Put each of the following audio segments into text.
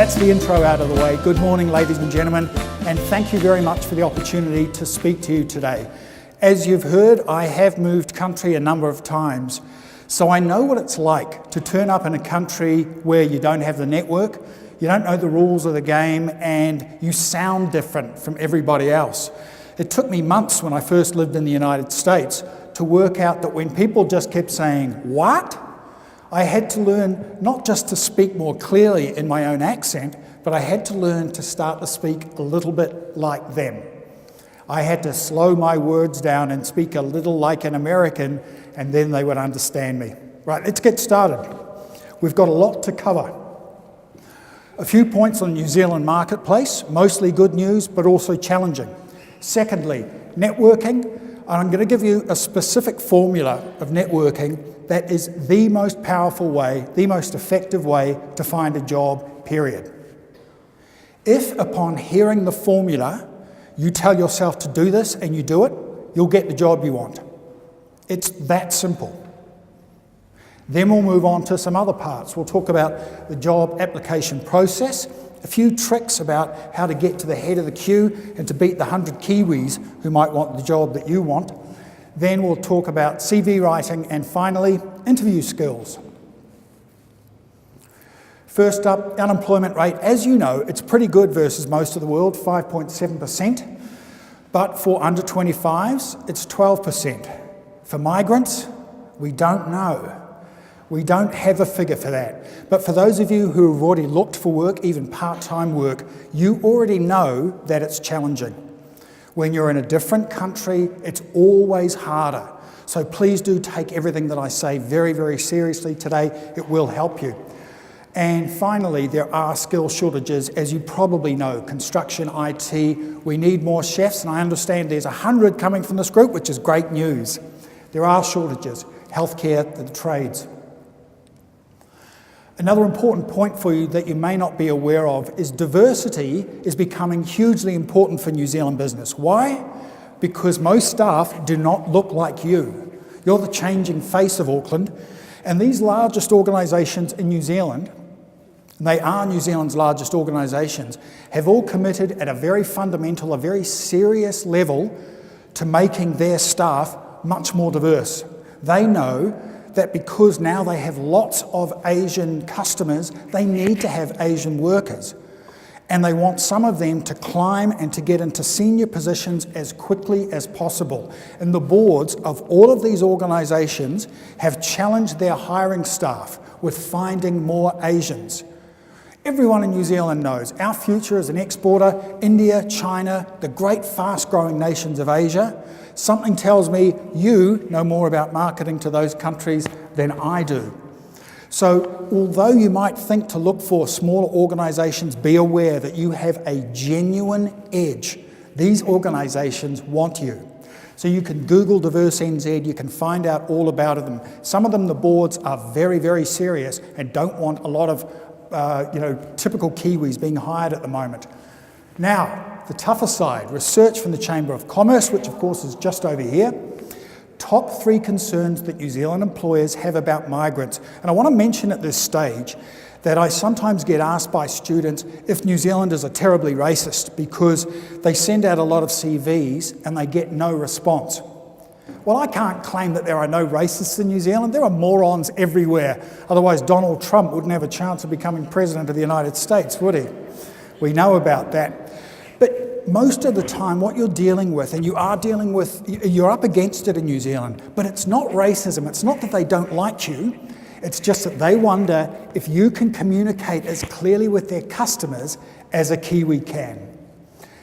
that's the intro out of the way. Good morning, ladies and gentlemen, and thank you very much for the opportunity to speak to you today. As you've heard, I have moved country a number of times, so I know what it's like to turn up in a country where you don't have the network, you don't know the rules of the game, and you sound different from everybody else. It took me months when I first lived in the United States to work out that when people just kept saying, "What?" I had to learn not just to speak more clearly in my own accent, but I had to learn to start to speak a little bit like them. I had to slow my words down and speak a little like an American, and then they would understand me. Right, let's get started. We've got a lot to cover. A few points on New Zealand marketplace, mostly good news, but also challenging. Secondly, networking. I'm going to give you a specific formula of networking that is the most powerful way, the most effective way to find a job, period. If upon hearing the formula, you tell yourself to do this and you do it, you'll get the job you want. It's that simple. Then we'll move on to some other parts. We'll talk about the job application process, a few tricks about how to get to the head of the queue and to beat the 100 Kiwis who might want the job that you want. Then we'll talk about CV writing, and finally, interview skills. First up, unemployment rate. As you know, it's pretty good versus most of the world, 5.7%. But for under 25s, it's 12%. For migrants, we don't know. We don't have a figure for that. But for those of you who have already looked for work, even part-time work, you already know that it's challenging. When you're in a different country, it's always harder. So please do take everything that I say very, very seriously today. It will help you. And finally, there are skill shortages, as you probably know. Construction, IT, we need more chefs, and I understand there's 100 coming from this group, which is great news. There are shortages, healthcare, the trades. Another important point for you that you may not be aware of is diversity is becoming hugely important for New Zealand business. Why? Because most staff do not look like you. You're the changing face of Auckland, and these largest organisations in New Zealand, and they are New Zealand's largest organisations, have all committed at a very fundamental, a very serious level to making their staff much more diverse. They know that because now they have lots of Asian customers, they need to have Asian workers. And they want some of them to climb and to get into senior positions as quickly as possible. And the boards of all of these organisations have challenged their hiring staff with finding more Asians. Everyone in New Zealand knows our future as an exporter, India, China, the great fast-growing nations of Asia. Something tells me you know more about marketing to those countries than I do. So although you might think to look for smaller organisations, be aware that you have a genuine edge. These organisations want you. So you can Google Diverse NZ, you can find out all about them. Some of them, the boards are very, very serious and don't want a lot of typical Kiwis being hired at the moment. Now, the tougher side, research from the Chamber of Commerce, which of course is just over here. Top 3 concerns that New Zealand employers have about migrants. And I want to mention at this stage that I sometimes get asked by students if New Zealanders are terribly racist because they send out a lot of CVs and they get no response. Well, I can't claim that there are no racists in New Zealand. There are morons everywhere. Otherwise, Donald Trump wouldn't have a chance of becoming president of the United States, would he? We know about that. But most of the time, what you're dealing with, and you're up against it in New Zealand, but it's not racism. It's not that they don't like you. It's just that they wonder if you can communicate as clearly with their customers as a Kiwi can.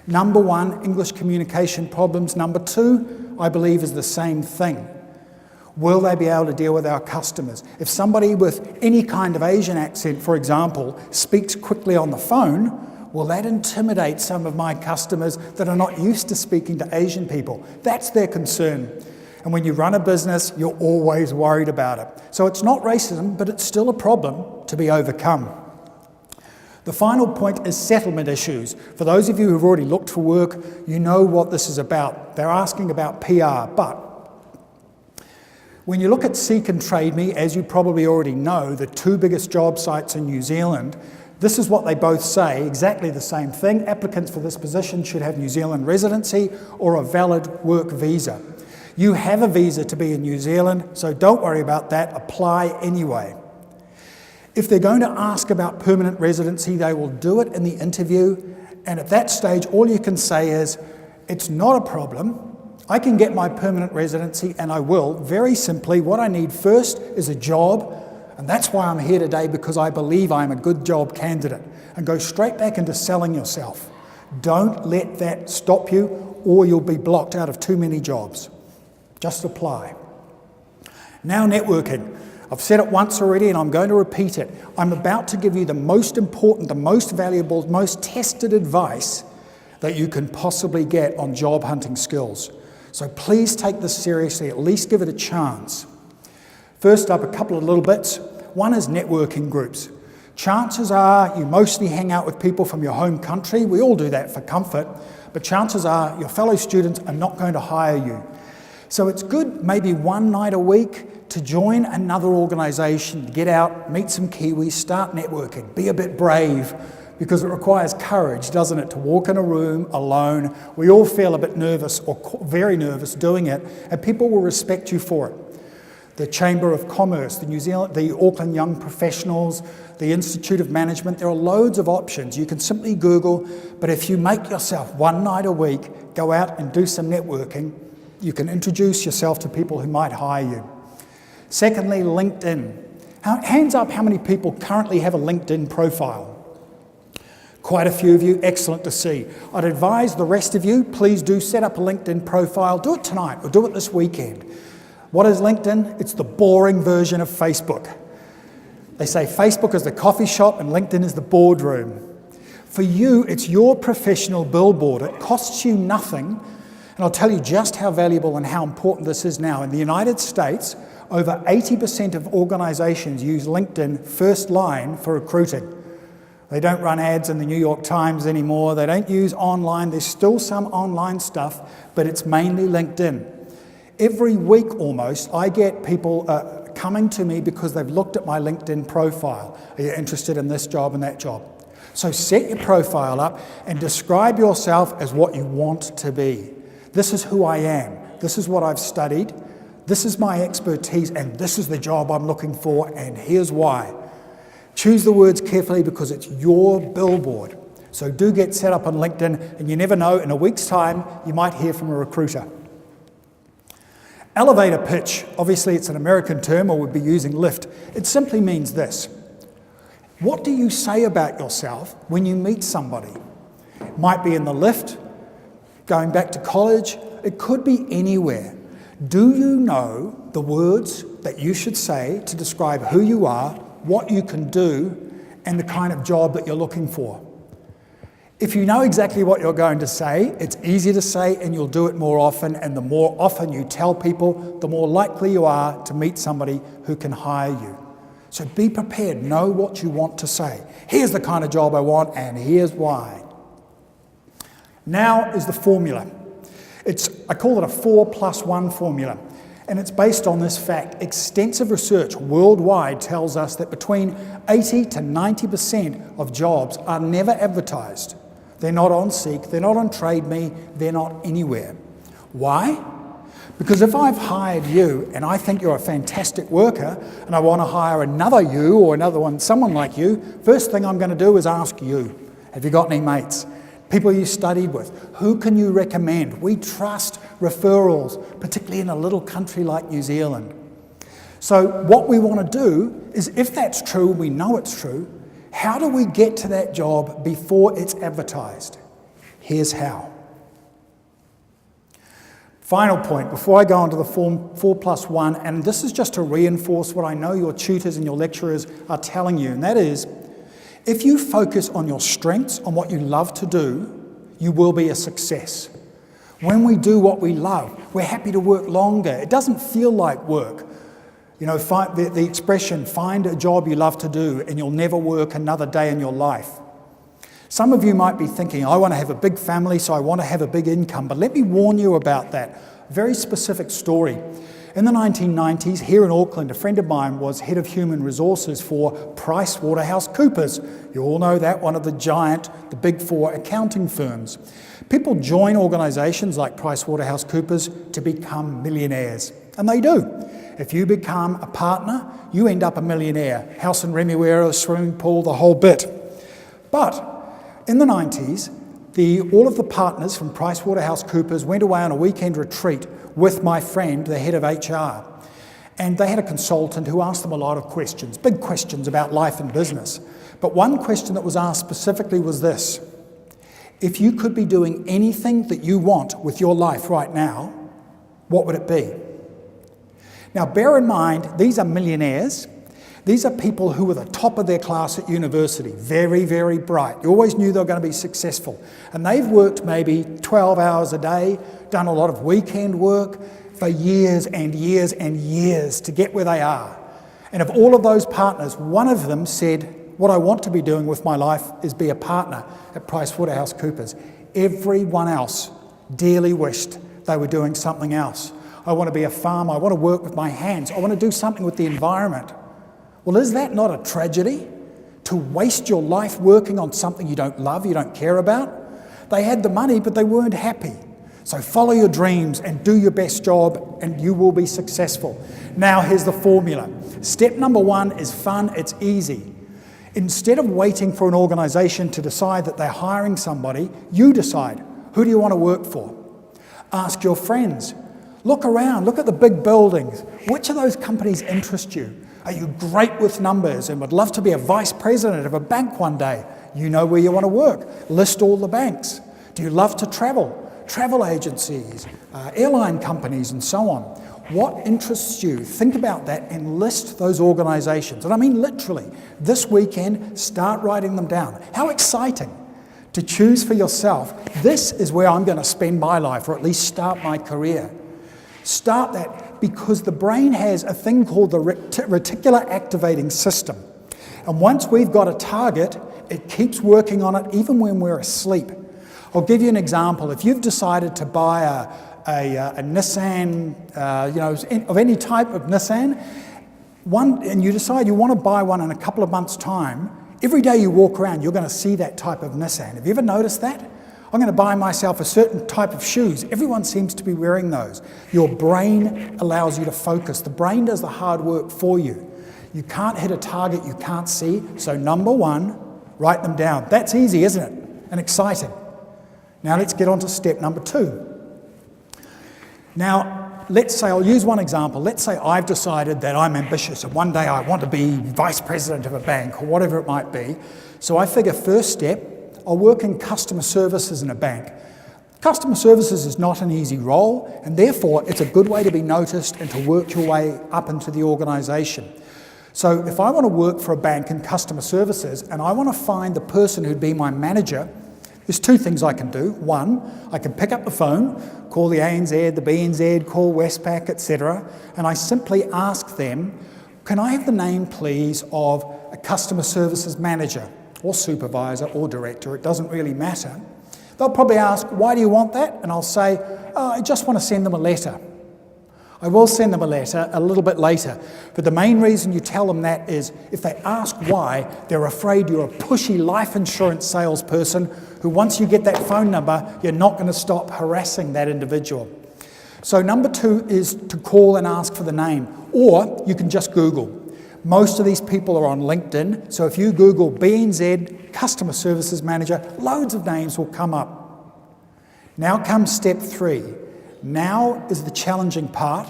Number 1, English communication problems. Number 2, I believe, is the same thing. Will they be able to deal with our customers? If somebody with any kind of Asian accent, for example, speaks quickly on the phone, will that intimidate some of my customers that are not used to speaking to Asian people? That's their concern. And when you run a business, you're always worried about it. So it's not racism, but it's still a problem to be overcome. The final point is settlement issues. For those of you who've already looked for work, you know what this is about. They're asking about PR, but when you look at Seek and Trade Me, as you probably already know, the 2 biggest job sites in New Zealand, This is what they both say, exactly the same thing. Applicants for this position should have New Zealand residency or a valid work visa. You have a visa to be in New Zealand, so don't worry about that. Apply anyway. If they're going to ask about permanent residency, they will do it in the interview, and at that stage, all you can say is, it's not a problem. I can get my permanent residency, and I will. Very simply, what I need first is a job, and that's why I'm here today, because I believe I'm a good job candidate. And go straight back into selling yourself. Don't let that stop you, or you'll be blocked out of too many jobs. Just apply. Now networking. I've said it once already and I'm going to repeat it. I'm about to give you the most important, the most valuable, most tested advice that you can possibly get on job hunting skills. So please take this seriously, at least give it a chance. First up, a couple of little bits. One is networking groups. Chances are you mostly hang out with people from your home country. We all do that for comfort, but chances are your fellow students are not going to hire you. So it's good maybe one night a week to join another organisation, get out, meet some Kiwis, start networking. Be a bit brave, because it requires courage, doesn't it, to walk in a room alone. We all feel a bit nervous or very nervous doing it, and people will respect you for it. The Chamber of Commerce, the Auckland Young Professionals, the Institute of Management, there are loads of options. You can simply Google, but if you make yourself one night a week, go out and do some networking, you can introduce yourself to people who might hire you. Secondly, LinkedIn. Hands up how many people currently have a LinkedIn profile. Quite a few of you, excellent to see. I'd advise the rest of you, please do set up a LinkedIn profile. Do it tonight or do it this weekend. What is LinkedIn? It's the boring version of Facebook. They say Facebook is the coffee shop and LinkedIn is the boardroom. For you, it's your professional billboard. It costs you nothing. And I'll tell you just how valuable and how important this is now. In the United States, over 80% of organisations use LinkedIn first line for recruiting. They don't run ads in the New York Times anymore. They don't use online. There's still some online stuff, but it's mainly LinkedIn. Every week almost, I get people coming to me because they've looked at my LinkedIn profile. Are you interested in this job and that job? So set your profile up and describe yourself as what you want to be. This is who I am. This is what I've studied. This is my expertise, and this is the job I'm looking for, and here's why. Choose the words carefully because it's your billboard. So do get set up on LinkedIn, and you never know, in a week's time, you might hear from a recruiter. Elevator pitch. Obviously, it's an American term, or we'd be using lift. It simply means this. What do you say about yourself when you meet somebody? It might be in the lift, going back to college. It could be anywhere. Do you know the words that you should say to describe who you are, what you can do, and the kind of job that you're looking for? If you know exactly what you're going to say, it's easy to say and you'll do it more often, and the more often you tell people, the more likely you are to meet somebody who can hire you. So be prepared, know what you want to say. Here's the kind of job I want, and here's why. Now is the formula. I call it a 4+1 formula, and it's based on this fact. Extensive research worldwide tells us that between 80 to 90% of jobs are never advertised. They're not on Seek, they're not on Trade Me, they're not anywhere. Why? Because if I've hired you and I think you're a fantastic worker and I want to hire another you or another one, someone like you, first thing I'm going to do is ask you, have you got any mates? People you studied with, who can you recommend? We trust referrals, particularly in a little country like New Zealand. So what we want to do is, if that's true, we know it's true, how do we get to that job before it's advertised? Here's how. Final point, before I go on to the 4+1, and this is just to reinforce what I know your tutors and your lecturers are telling you, and that is, if you focus on your strengths, on what you love to do, you will be a success. When we do what we love, we're happy to work longer. It doesn't feel like work. You know, the expression, find a job you love to do and you'll never work another day in your life. Some of you might be thinking, I want to have a big family, so I want to have a big income. But let me warn you about that. Very specific story. In the 1990s, here in Auckland, a friend of mine was head of human resources for PricewaterhouseCoopers. You all know that, one of the big four accounting firms. People join organisations like PricewaterhouseCoopers to become millionaires, and they do. If you become a partner, you end up a millionaire. House in Remuera, swimming pool, the whole bit. But in the 90s, all of the partners from PricewaterhouseCoopers went away on a weekend retreat with my friend, the head of HR. And they had a consultant who asked them a lot of questions, big questions about life and business. But one question that was asked specifically was this: if you could be doing anything that you want with your life right now, what would it be? Now, bear in mind, these are millionaires. These are people who were the top of their class at university, very, very bright. You always knew they were going to be successful. And they've worked maybe 12 hours a day, done a lot of weekend work for years and years and years to get where they are. And of all of those partners, one of them said, what I want to be doing with my life is be a partner at PricewaterhouseCoopers. Everyone else dearly wished they were doing something else. I want to be a farmer. I want to work with my hands. I want to do something with the environment. Well, is that not a tragedy? To waste your life working on something you don't love, you don't care about? They had the money, but they weren't happy. So follow your dreams and do your best job, and you will be successful. Now, here's the formula. Step number 1 is fun, it's easy. Instead of waiting for an organisation to decide that they're hiring somebody, you decide. Who do you want to work for? Ask your friends. Look around, look at the big buildings. Which of those companies interest you? Are you great with numbers and would love to be a vice president of a bank one day? You know where you want to work. List all the banks. Do you love to travel? Travel agencies, airline companies, and so on. What interests you? Think about that and list those organisations. And I mean literally, this weekend, start writing them down. How exciting to choose for yourself. This is where I'm going to spend my life, or at least start my career. Start that, because the brain has a thing called the reticular activating system. And once we've got a target, it keeps working on it even when we're asleep. I'll give you an example. If you've decided to buy a Nissan, of any type of Nissan, and you decide you want to buy one in a couple of months' time, every day you walk around, you're going to see that type of Nissan. Have you ever noticed that? I'm going to buy myself a certain type of shoes. Everyone seems to be wearing those. Your brain allows you to focus. The brain does the hard work for you. You can't hit a target you can't see. So number 1, write them down. That's easy, isn't it? And exciting. Now let's get on to step number 2. Now, let's say, I'll use one example. Let's say I've decided that I'm ambitious and one day I want to be vice president of a bank or whatever it might be. So I figure first step, I'll work in customer services in a bank. Customer services is not an easy role, and therefore it's a good way to be noticed and to work your way up into the organisation. So if I want to work for a bank in customer services and I want to find the person who'd be my manager, there's 2 things I can do. 1, I can pick up the phone, call the ANZ, the BNZ, call Westpac, etc., and I simply ask them, can I have the name, please, of a customer services manager or supervisor or director? It doesn't really matter. They'll probably ask, why do you want that? And I'll say, I just want to send them a letter. I will send them a letter a little bit later, but the main reason you tell them that is if they ask why, they're afraid you're a pushy life insurance salesperson who, once you get that phone number, you're not going to stop harassing that individual. So number 2 is to call and ask for the name, or you can just Google. Most of these people are on LinkedIn, so if you Google BNZ Customer Services Manager, loads of names will come up. Now comes step 3. Now is the challenging part,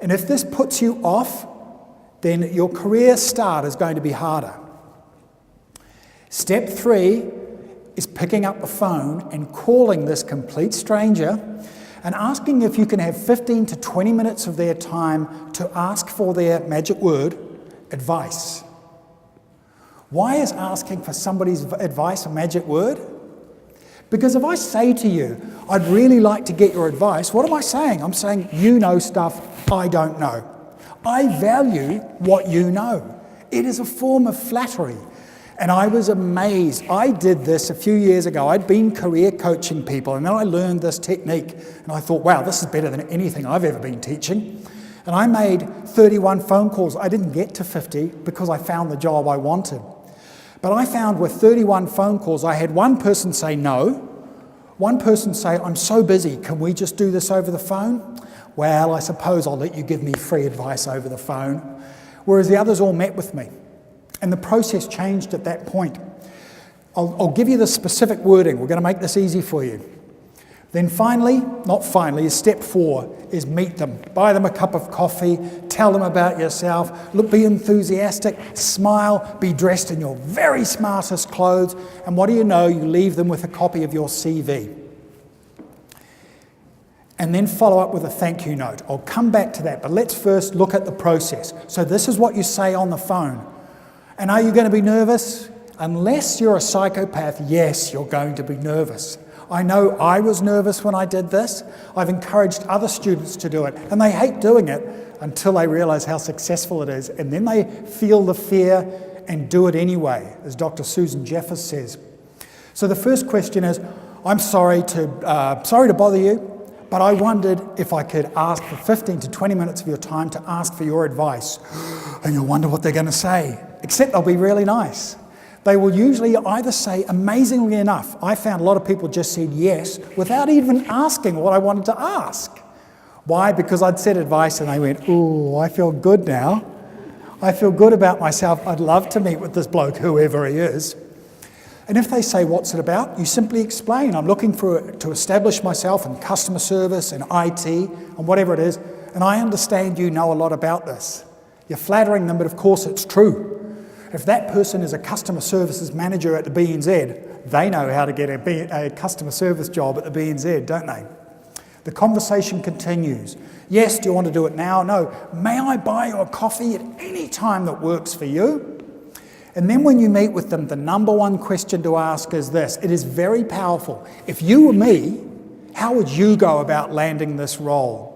and if this puts you off, then your career start is going to be harder. Step 3 is picking up the phone and calling this complete stranger and asking if you can have 15 to 20 minutes of their time to ask for their magic word, advice. Why is asking for somebody's advice a magic word? Because if I say to you, I'd really like to get your advice, what am I saying? I'm saying you know stuff I don't know. I value what you know. It is a form of flattery. And I was amazed. I did this a few years ago. I'd been career coaching people, and then I learned this technique. And I thought, wow, this is better than anything I've ever been teaching. And I made 31 phone calls. I didn't get to 50 because I found the job I wanted. But I found with 31 phone calls, I had one person say no, one person say, I'm so busy, can we just do this over the phone? Well, I suppose I'll let you give me free advice over the phone. Whereas the others all met with me. And the process changed at that point. I'll give you the specific wording. We're going to make this easy for you. Then finally, not finally, step 4 is meet them. Buy them a cup of coffee, tell them about yourself, look, be enthusiastic, smile, be dressed in your very smartest clothes, and what do you know, you leave them with a copy of your CV. And then follow up with a thank you note. I'll come back to that, but let's first look at the process. So this is what you say on the phone. And are you going to be nervous? Unless you're a psychopath, yes, you're going to be nervous. I know I was nervous when I did this. I've encouraged other students to do it, and they hate doing it until they realise how successful it is, and then they feel the fear and do it anyway, as Dr. Susan Jeffers says. So the first question is, I'm sorry to bother you, but I wondered if I could ask for 15 to 20 minutes of your time to ask for your advice. And you'll wonder what they're going to say, except they'll be really nice. They will usually either say, amazingly enough, I found a lot of people just said yes without even asking what I wanted to ask. Why? Because I'd said advice and they went, ooh, I feel good now. I feel good about myself. I'd love to meet with this bloke, whoever he is. And if they say, what's it about? You simply explain, I'm looking to establish myself in customer service and IT and whatever it is, and I understand you know a lot about this. You're flattering them, but of course it's true. If that person is a customer services manager at the BNZ, they know how to get a customer service job at the BNZ, don't they? The conversation continues. Yes, do you want to do it now? No. May I buy you a coffee at any time that works for you? And then when you meet with them, the number one question to ask is this. It is very powerful. If you were me, how would you go about landing this role?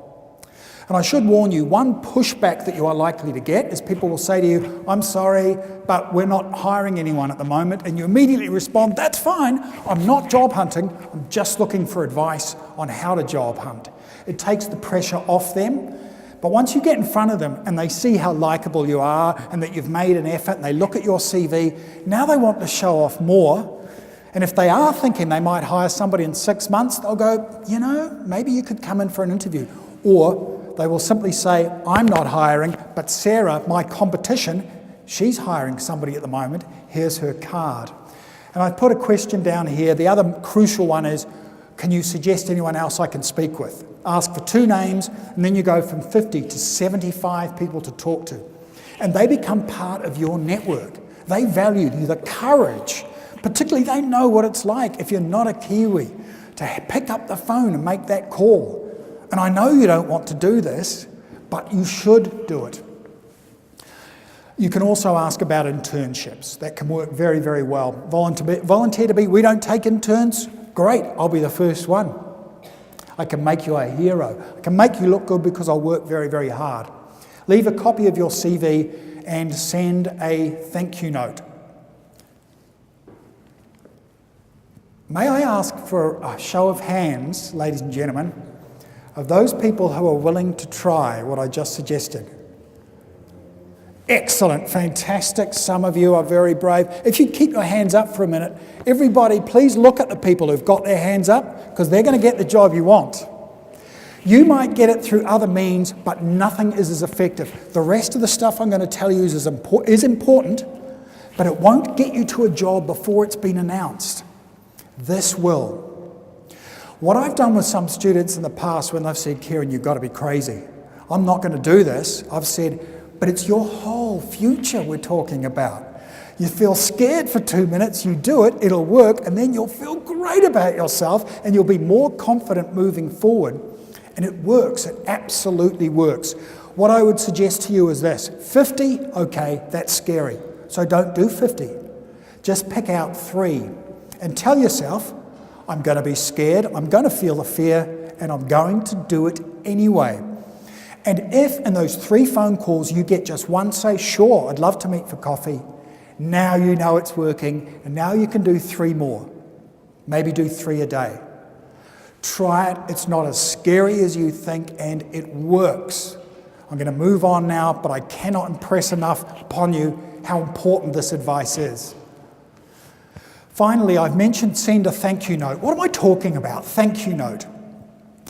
And I should warn you, one pushback that you are likely to get is people will say to you, I'm sorry, but we're not hiring anyone at the moment. And you immediately respond, that's fine. I'm not job hunting. I'm just looking for advice on how to job hunt. It takes the pressure off them. But once you get in front of them and they see how likable you are and that you've made an effort and they look at your CV, now they want to show off more. And if they are thinking they might hire somebody in 6 months, they'll go, you know, maybe you could come in for an interview. Or they will simply say, I'm not hiring, but Sarah, my competition, she's hiring somebody at the moment. Here's her card. And I put a question down here. The other crucial one is, can you suggest anyone else I can speak with? Ask for 2 names, and then you go from 50 to 75 people to talk to. And they become part of your network. They value the courage. Particularly, they know what it's like, if you're not a Kiwi, to pick up the phone and make that call. And I know you don't want to do this, but you should do it. You can also ask about internships. That can work very, very well. Volunteer to be, we don't take interns? Great, I'll be the first one. I can make you a hero. I can make you look good because I'll work very, very hard. Leave a copy of your CV and send a thank you note. May I ask for a show of hands, ladies and gentlemen, of those people who are willing to try what I just suggested? Excellent, fantastic. Some of you are very brave. If you keep your hands up for a minute, everybody please look at the people who've got their hands up because they're going to get the job you want. You might get it through other means, but nothing is as effective. The rest of the stuff I'm going to tell you is important, but it won't get you to a job before it's been announced. This will. What I've done with some students in the past when they've said, Kieran, you've got to be crazy. I'm not going to do this. I've said, but it's your whole future we're talking about. You feel scared for 2 minutes, you do it, it'll work, and then you'll feel great about yourself and you'll be more confident moving forward. And it works, it absolutely works. What I would suggest to you is this, 50, okay, that's scary. So don't do 50. Just pick out 3 and tell yourself, I'm going to be scared, I'm going to feel the fear, and I'm going to do it anyway. And if in those 3 phone calls you get just one say, sure, I'd love to meet for coffee, now you know it's working, and now you can do 3 more. Maybe do 3 a day. Try it, it's not as scary as you think, and it works. I'm going to move on now, but I cannot impress enough upon you how important this advice is. Finally, I've mentioned send a thank you note. What am I talking about? Thank you note.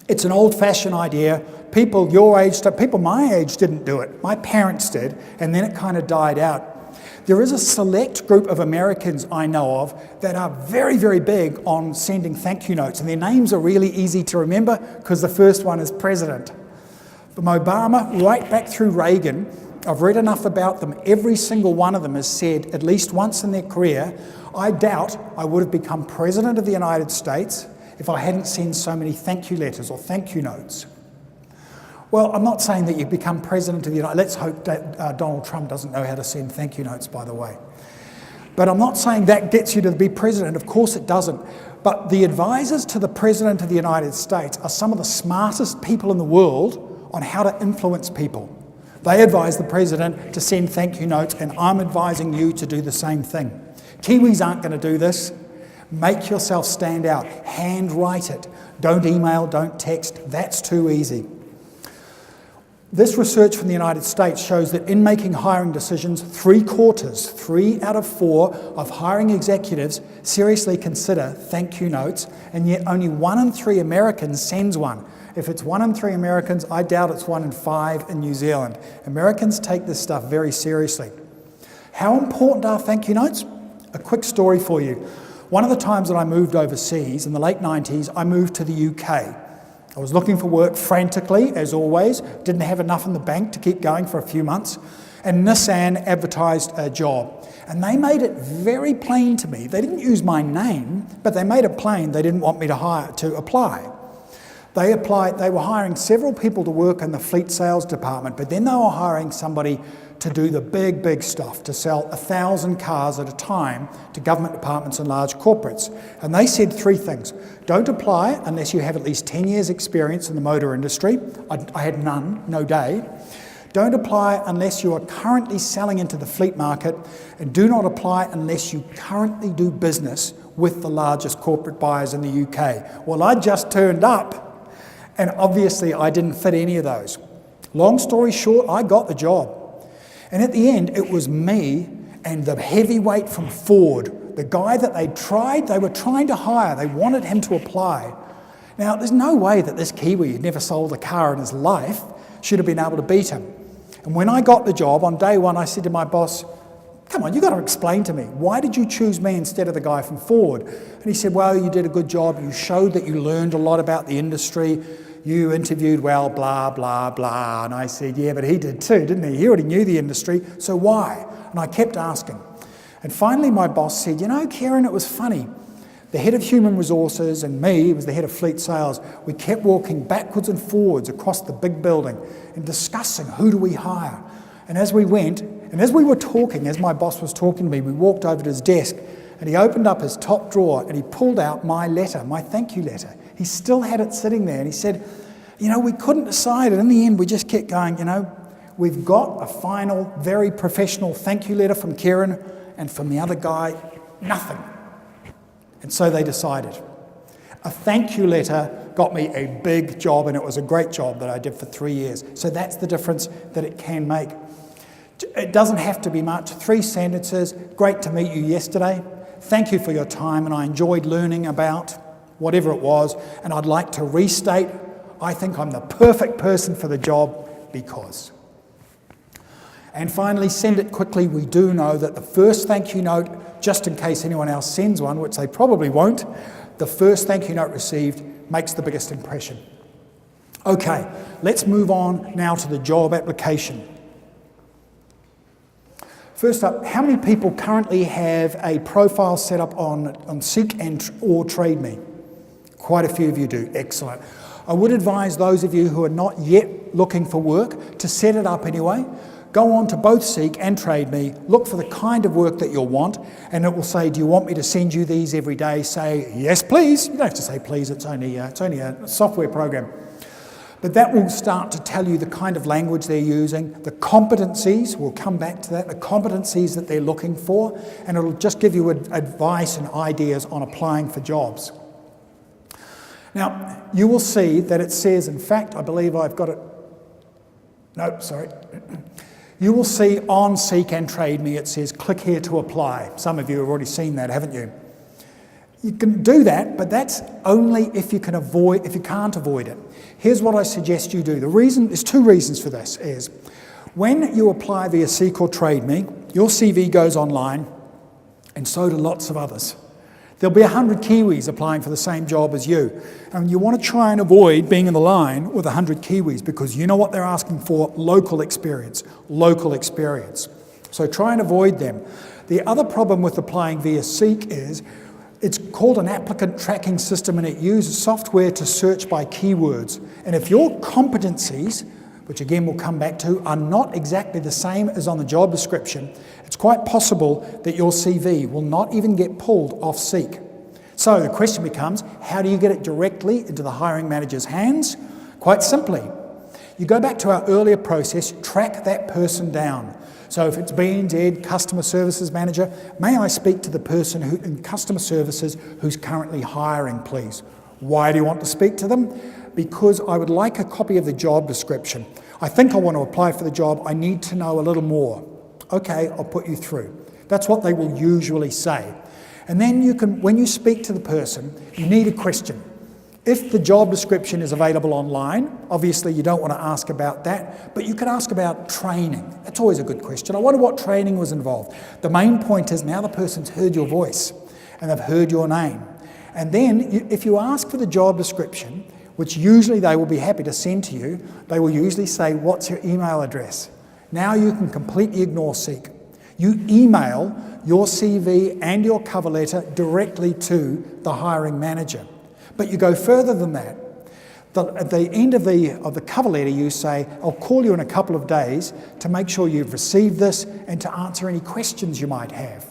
It's an old-fashioned idea. People your age, people my age didn't do it. My parents did, and then it kind of died out. There is a select group of Americans I know of that are very, very big on sending thank you notes, and their names are really easy to remember because the first one is President. From Obama right back through Reagan, I've read enough about them. Every single one of them has said at least once in their career, I doubt I would have become President of the United States if I hadn't sent so many thank you letters or thank you notes. Well, I'm not saying that you become President of the United States. Let's hope that Donald Trump doesn't know how to send thank you notes, by the way. But I'm not saying that gets you to be President. Of course it doesn't. But the advisors to the President of the United States are some of the smartest people in the world on how to influence people. They advise the President to send thank you notes, and I'm advising you to do the same thing. Kiwis aren't going to do this. Make yourself stand out. Handwrite it. Don't email, don't text. That's too easy. This research from the United States shows that in making hiring decisions, 3 out of 4 of hiring executives seriously consider thank you notes, and yet only 1 in 3 Americans sends one. If it's 1 in 3 Americans, I doubt it's 1 in 5 in New Zealand. Americans take this stuff very seriously. How important are thank you notes? A quick story for you. One of the times that I moved overseas in the late 90s, I moved to the UK. I was looking for work frantically, as always, didn't have enough in the bank to keep going for a few months, and Nissan advertised a job. And they made it very plain to me. They didn't use my name, but they made it plain they didn't want me to apply. They were hiring several people to work in the fleet sales department, but then they were hiring somebody to do the big, big stuff, to sell 1,000 cars at a time to government departments and large corporates. And they said 3 things. Don't apply unless you have at least 10 years experience in the motor industry. I had none, no day. Don't apply unless you are currently selling into the fleet market, and do not apply unless you currently do business with the largest corporate buyers in the UK. Well, I just turned up, and obviously I didn't fit any of those. Long story short, I got the job. And at the end, it was me and the heavyweight from Ford, the guy that they were trying to hire. They wanted him to apply. Now, there's no way that this Kiwi who'd never sold a car in his life should have been able to beat him. And when I got the job, on day 1, I said to my boss, come on, you've got to explain to me, why did you choose me instead of the guy from Ford? And he said, well, you did a good job. You showed that you learned a lot about the industry. You interviewed well, blah, blah, blah. And I said, yeah, but he did too, didn't he? He already knew the industry, so why? And I kept asking. And finally my boss said, you know, Kieran, it was funny. The head of human resources and me, he was the head of fleet sales, we kept walking backwards and forwards across the big building and discussing who do we hire. And as we went, and as we were talking, as my boss was talking to me, we walked over to his desk and he opened up his top drawer and he pulled out my letter, my thank you letter. He still had it sitting there and he said, you know, we couldn't decide, and in the end we just kept going, you know, we've got a final, very professional thank you letter from Kieran, and from the other guy, nothing. And so they decided. A thank you letter got me a big job, and it was a great job that I did for 3 years. So that's the difference that it can make. It doesn't have to be much. 3 sentences. Great to meet you yesterday. Thank you for your time, and I enjoyed learning about whatever it was, and I'd like to restate, I think I'm the perfect person for the job because. And finally, send it quickly. We do know that the first thank you note, just in case anyone else sends one, which they probably won't, the first thank you note received makes the biggest impression. Okay, let's move on now to the job application. First up, how many people currently have a profile set up on Seek or Trade Me? Quite a few of you do. Excellent. I would advise those of you who are not yet looking for work to set it up anyway. Go on to both Seek and Trade Me, look for the kind of work that you'll want, and it will say, do you want me to send you these every day? Say, yes, please. You don't have to say please, it's only a software program. But that will start to tell you the kind of language they're using, the competencies, we'll come back to that, the competencies that they're looking for, and it'll just give you advice and ideas on applying for jobs. Now, you will see that it says, in fact, I believe I've got it. Nope, sorry. You will see on Seek and Trade Me, it says click here to apply. Some of you have already seen that, haven't you? You can do that, but that's only if you can't avoid it. Here's what I suggest you do. There's two reasons for this is when you apply via Seek or Trade Me, your CV goes online, and so do lots of others. There'll be 100 Kiwis applying for the same job as you. And you want to try and avoid being in the line with 100 Kiwis because you know what they're asking for, local experience. So try and avoid them. The other problem with applying via Seek is it's called an applicant tracking system and it uses software to search by keywords. And if your competencies, which again we'll come back to, are not exactly the same as on the job description, it's quite possible that your CV will not even get pulled off Seek. So the question becomes, how do you get it directly into the hiring manager's hands? Quite simply, you go back to our earlier process, track that person down. So if it's B&Z, Customer Services Manager, may I speak to the person in Customer Services who's currently hiring, please? Why do you want to speak to them? Because I would like a copy of the job description. I think I want to apply for the job. I need to know a little more. Okay, I'll put you through. That's what they will usually say. And then you can, when you speak to the person, you need a question. If the job description is available online, obviously you don't want to ask about that, but you can ask about training. That's always a good question. I wonder what training was involved. The main point is now the person's heard your voice and they've heard your name. And then if you ask for the job description, which usually they will be happy to send to you, they will usually say, what's your email address? Now you can completely ignore Seek. You email your CV and your cover letter directly to the hiring manager. But you go further than that. At the end of the cover letter, you say, I'll call you in a couple of days to make sure you've received this and to answer any questions you might have.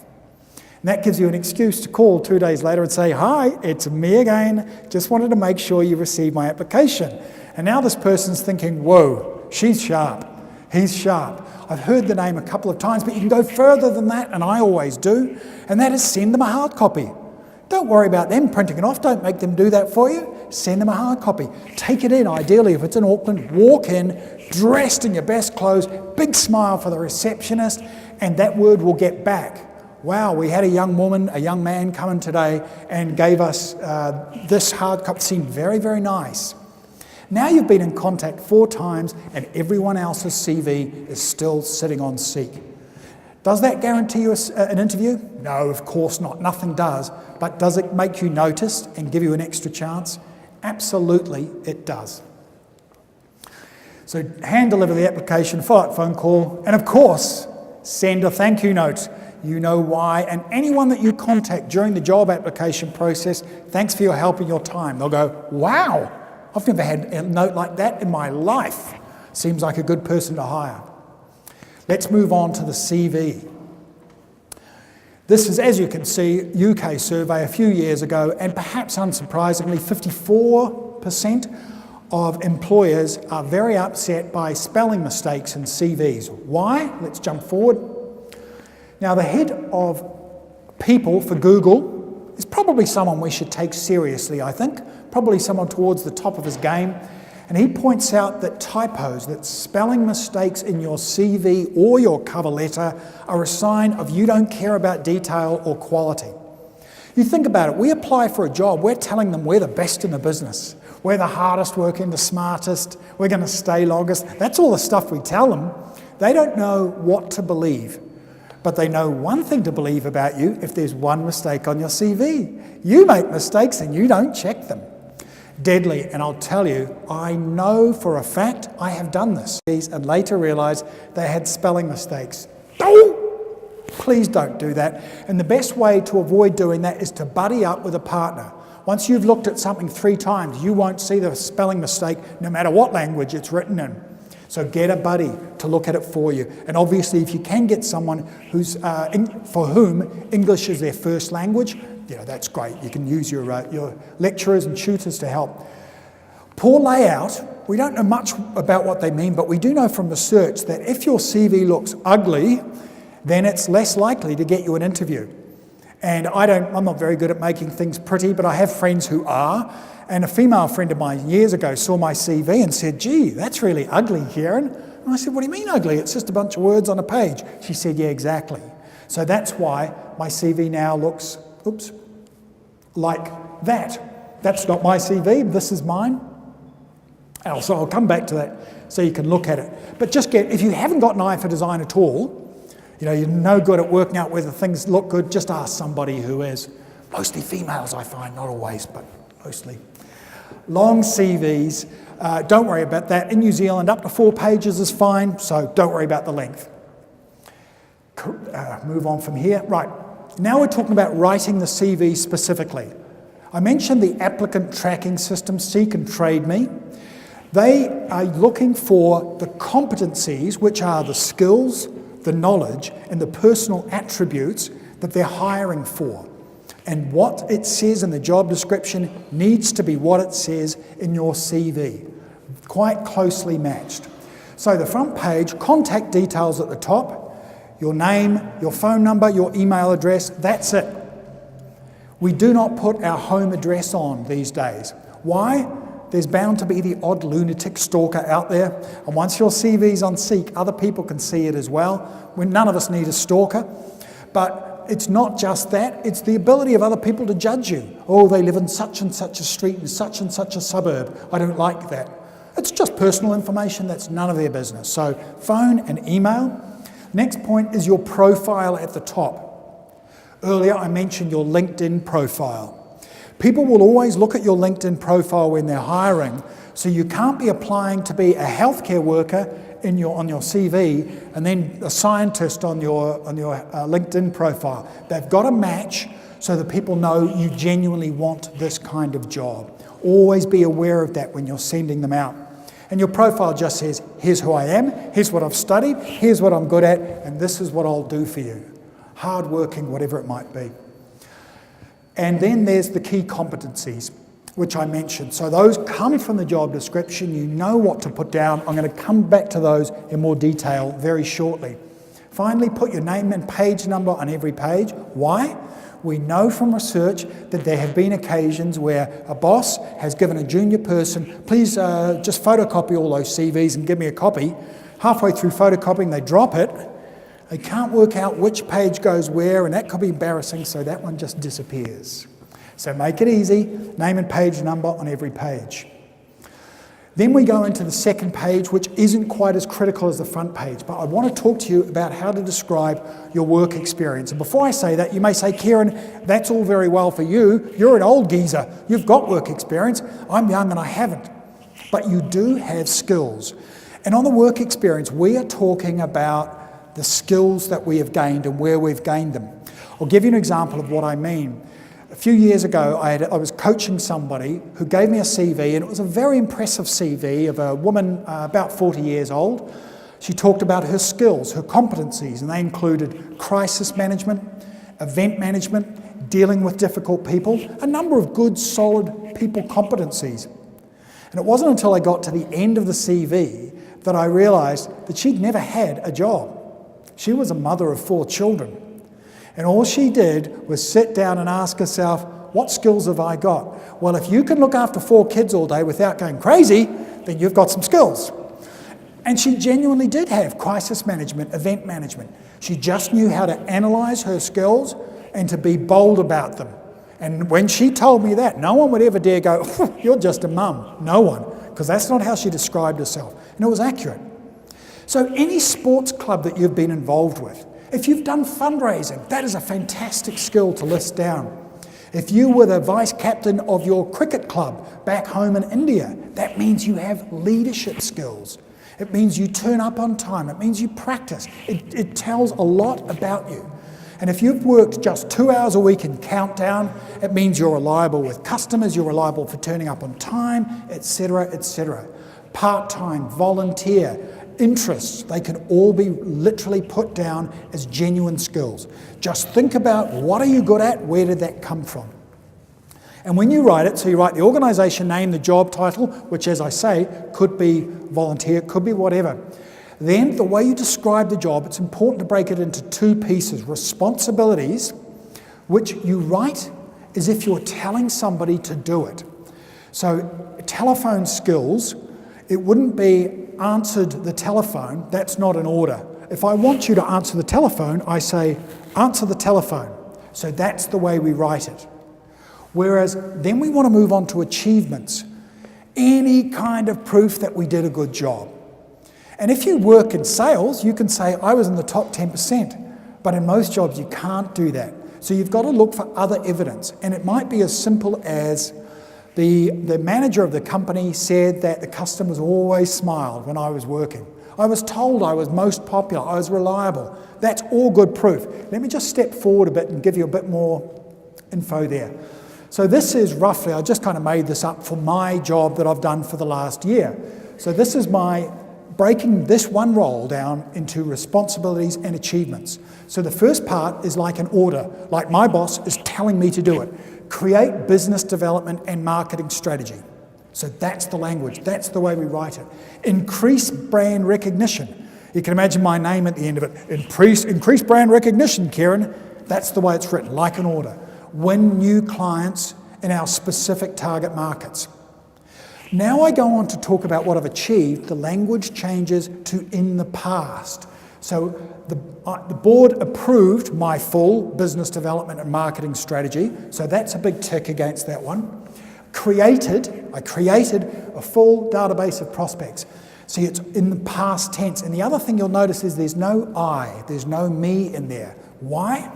And that gives you an excuse to call 2 days later and say, hi, it's me again. Just wanted to make sure you received my application. And now this person's thinking, whoa, she's sharp. He's sharp. I've heard the name a couple of times, but you can go further than that, and I always do, and that is send them a hard copy. Don't worry about them printing it off. Don't make them do that for you. Send them a hard copy. Take it in, ideally, if it's in Auckland, walk in, dressed in your best clothes, big smile for the receptionist, and that word will get back. Wow, we had a young man come in today and gave us this hard copy. It seemed very, very nice. Now you've been in contact 4 times and everyone else's CV is still sitting on Seek. Does that guarantee you an interview? No, of course not. Nothing does. But does it make you noticed and give you an extra chance? Absolutely, it does. So hand deliver the application, follow-up phone call, and of course, send a thank you note. You know why. And anyone that you contact during the job application process, thanks for your help and your time. They'll go, wow, I've never had a note like that in my life. Seems like a good person to hire. Let's move on to the CV. This is, as you can see, UK survey a few years ago, and perhaps unsurprisingly, 54% of employers are very upset by spelling mistakes in CVs. Why? Let's jump forward. Now, the head of people for Google is probably someone we should take seriously, I think, probably someone towards the top of his game. And he points out that typos, that spelling mistakes in your CV or your cover letter are a sign of you don't care about detail or quality. You think about it, we apply for a job, we're telling them we're the best in the business. We're the hardest working, the smartest, we're going to stay longest. That's all the stuff we tell them. They don't know what to believe. But they know one thing to believe about you if there's one mistake on your CV. You make mistakes and you don't check them. Deadly, and I'll tell you, I know for a fact I have done this and later realised they had spelling mistakes. Oh, please don't do that. And the best way to avoid doing that is to buddy up with a partner. Once you've looked at something 3 times, you won't see the spelling mistake no matter what language it's written in. So get a buddy to look at it for you. And obviously, if you can get someone who's for whom English is their first language, that's great. You can use your lecturers and tutors to help. Poor layout, we don't know much about what they mean, but we do know from research that if your CV looks ugly, then it's less likely to get you an interview. And I'm not very good at making things pretty, but I have friends who are. And a female friend of mine years ago saw my CV and said, gee, that's really ugly, Kieran. And I said, what do you mean ugly? It's just a bunch of words on a page. She said, yeah, exactly. So that's why my CV now looks, like that. That's not my CV, this is mine. So I'll come back to that so you can look at it. But if you haven't got an eye for design at all, you're no good at working out whether things look good, just ask somebody who is. Mostly females, I find, not always, but mostly. Long CVs, don't worry about that. In New Zealand, up to 4 pages is fine, so don't worry about the length. Move on from here. Right, now we're talking about writing the CV specifically. I mentioned the applicant tracking system, Seek and Trade Me. They are looking for the competencies, which are the skills, the knowledge, and the personal attributes that they're hiring for. And what it says in the job description needs to be what it says in your CV. Quite closely matched. So the front page, contact details at the top, your name, your phone number, your email address, that's it. We do not put our home address on these days. Why? There's bound to be the odd lunatic stalker out there, and once your CV's on Seek, other people can see it as well. None of us need a stalker, but it's not just that, it's the ability of other people to judge you. Oh, they live in such and such a street in such and such a suburb. I don't like that. It's just personal information, that's none of their business. So phone and email. Next point is your profile at the top. Earlier I mentioned your LinkedIn profile. People will always look at your LinkedIn profile when they're hiring, so you can't be applying to be a healthcare worker on your CV and then a scientist on your LinkedIn profile. They've got to match so that people know you genuinely want this kind of job. Always be aware of that when you're sending them out. And your profile just says, here's who I am, here's what I've studied, here's what I'm good at, and this is what I'll do for you. Hard-working, whatever it might be. And then there's the key competencies, which I mentioned. So those come from the job description. You know what to put down. I'm going to come back to those in more detail very shortly. Finally, put your name and page number on every page. Why? We know from research that there have been occasions where a boss has given a junior person, please just photocopy all those CVs and give me a copy. Halfway through photocopying, they drop it. They can't work out which page goes where, and that could be embarrassing, so that one just disappears. So make it easy, name and page number on every page. Then we go into the second page, which isn't quite as critical as the front page, but I want to talk to you about how to describe your work experience. And before I say that, you may say, Kieran, that's all very well for you. You're an old geezer. You've got work experience. I'm young and I haven't. But you do have skills. And on the work experience, we are talking about the skills that we have gained and where we've gained them. I'll give you an example of what I mean. A few years ago, I was coaching somebody who gave me a CV, and it was a very impressive CV of a woman about 40 years old. She talked about her skills, her competencies, and they included crisis management, event management, dealing with difficult people, a number of good, solid people competencies. And it wasn't until I got to the end of the CV that I realised that she'd never had a job. She was a mother of 4 children. And all she did was sit down and ask herself, what skills have I got? Well, if you can look after 4 kids all day without going crazy, then you've got some skills. And she genuinely did have crisis management, event management. She just knew how to analyse her skills and to be bold about them. And when she told me that, no one would ever dare go, you're just a mum. No one, because that's not how she described herself. And it was accurate. So any sports club that you've been involved with, if you've done fundraising, that is a fantastic skill to list down. If you were the vice captain of your cricket club back home in India, that means you have leadership skills. It means you turn up on time. It means you practice. It tells a lot about you. And if you've worked just 2 hours a week in Countdown, it means you're reliable with customers, you're reliable for turning up on time, etc., etc. Part-time, volunteer, interests, they can all be literally put down as genuine skills. Just think about, what are you good at? Where did that come from? And when you write it, so you write the organisation name, the job title, which, as I say, could be volunteer, could be whatever. Then the way you describe the job, it's important to break it into 2 pieces. Responsibilities, which you write as if you're telling somebody to do it. So telephone skills It wouldn't be answered the telephone. That's not an order. If I want you to answer the telephone, I say, answer the telephone. So that's the way we write it. Whereas then we want to move on to achievements. Any kind of proof that we did a good job. And if you work in sales, you can say, I was in the top 10%. But in most jobs, you can't do that. So you've got to look for other evidence. And it might be as simple as the manager of the company said that the customers always smiled when I was working. I was told I was most popular, I was reliable. That's all good proof. Let me just step forward a bit and give you a bit more info there. So this is roughly, I just kind of made this up for my job that I've done for the last year. So this is my breaking this one role down into responsibilities and achievements. So the first part is like an order, like my boss is telling me to do it. Create business development and marketing strategy. So that's the language, that's the way we write it. Increase brand recognition. You can imagine my name at the end of it. Increase brand recognition, Kieran. That's the way it's written, like an order. Win new clients in our specific target markets. Now I go on to talk about what I've achieved. The language changes to in the past. So the board approved my full business development and marketing strategy. So that's a big tick against that one. I created a full database of prospects. See, it's in the past tense. And the other thing you'll notice is there's no I, there's no me in there. Why?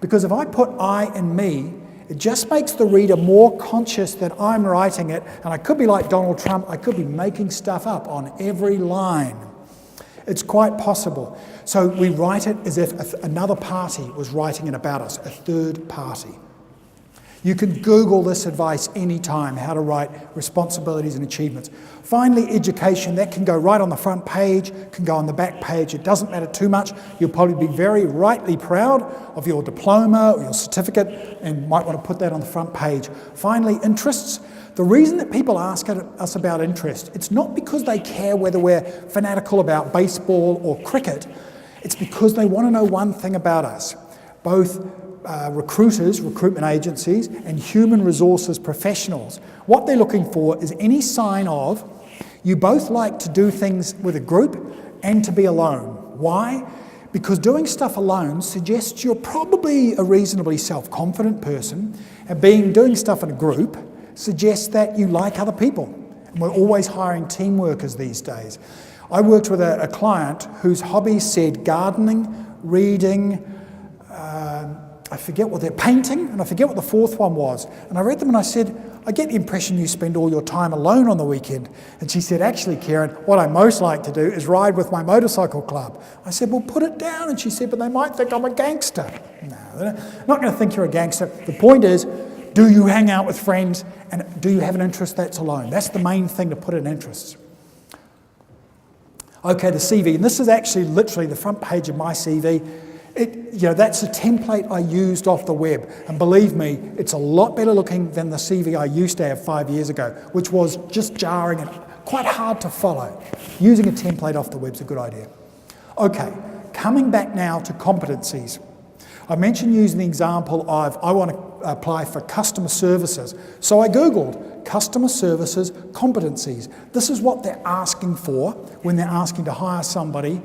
Because if I put I and me, it just makes the reader more conscious that I'm writing it, and I could be like Donald Trump, I could be making stuff up on every line. It's quite possible. So we write it as if another party was writing it about us, a third party. You can Google this advice anytime, how to write responsibilities and achievements. Finally, education, that can go right on the front page, can go on the back page. It doesn't matter too much. You'll probably be very rightly proud of your diploma or your certificate and might want to put that on the front page. Finally, interests. The reason that people ask us about interest, it's not because they care whether we're fanatical about baseball or cricket. It's because they want to know one thing about us. Both recruiters, recruitment agencies, and human resources professionals. What they're looking for is any sign of you both like to do things with a group and to be alone. Why? Because doing stuff alone suggests you're probably a reasonably self-confident person, and doing stuff in a group suggests that you like other people. And we're always hiring team workers these days. I worked with a client whose hobbies said gardening, reading, I forget what they're painting, and I forget what the fourth one was. And I read them and I said, I get the impression you spend all your time alone on the weekend. And she said, actually, Kieran, what I most like to do is ride with my motorcycle club. I said, well, put it down. And she said, but they might think I'm a gangster. No, they're not going to think you're a gangster. The point is, do you hang out with friends and do you have an interest that's alone? That's the main thing to put in interests. Okay, the CV, and this is actually literally the front page of my CV. That's a template I used off the web, and believe me, it's a lot better looking than the CV I used to have 5 years ago, which was just jarring and quite hard to follow. Using a template off the web is a good idea. Okay, coming back now to competencies. I mentioned using the example of I want to apply for customer services. So I Googled customer services competencies. This is what they're asking for when they're asking to hire somebody